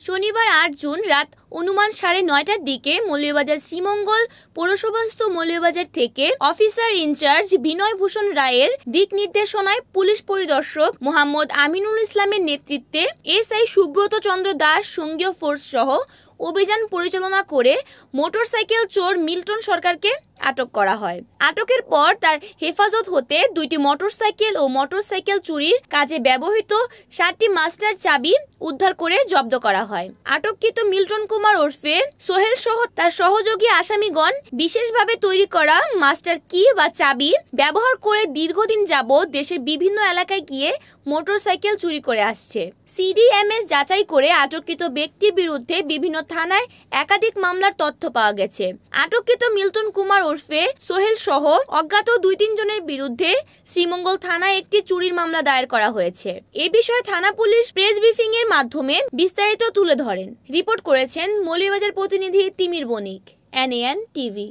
শনিবার 8 জুন রাত অনুমান 9:30টার দিকে মৌলভীবাজার শ্রীমঙ্গল পৌরসভাস্থ মৌলভীবাজার থেকে অফিসার ইনচার্জ বিনয় ভূষণ রায়ের দিক নির্দেশনায় পুলিশ পরিদর্শক মোহাম্মদ আমিনুল ইসলামের নেতৃত্বে এসআই সুব্রত চন্দ্র দাস সঙ্গীয় ফোর্স সহ অভিযান পরিচালনা করে মোটরসাইকেল চোর মিল্টন সরকারকে আটক করা হয়। আটকের পর তার হেফাজত হতে 2টি মোটরসাইকেল ও মোটরসাইকেল চুরির কাজে ব্যবহৃত 7টি মাস্টার চাবি উদ্ধার করে জব্দ করা হয়। আটককৃত মিল্টন কুমার ওরফে সোহেল সহ তার সহযোগী আসামিগণ বিশেষভাবে তৈরি করা মাস্টার কি বা চাবি ব্যবহার করে দীর্ঘদিন যাবৎ দেশের বিভিন্ন এলাকায় গিয়ে মোটরসাইকেল চুরি করে আসছে। সিডিএমএস যাচাই করে আটককৃত ব্যক্তির বিরুদ্ধে বিভিন্ন থানায় একাধিক মামলার তথ্য পাওয়া গেছে। আটককৃত মিল্টন কুমার ওরফে সোহেল সহ অজ্ঞাত 2-3 জনের বিরুদ্ধে শ্রীমঙ্গল থানায় একটি চুরির মামলা দায়ের করা হয়েছে। এ বিষয়ে থানা পুলিশ প্রেস ব্রিফিং এর মাধ্যমে বিস্তারিত তুলে ধরেন। রিপোর্ট করেছেন মৌলভীবাজার প্রতিনিধি তিমির বণিক, NAN টিভি।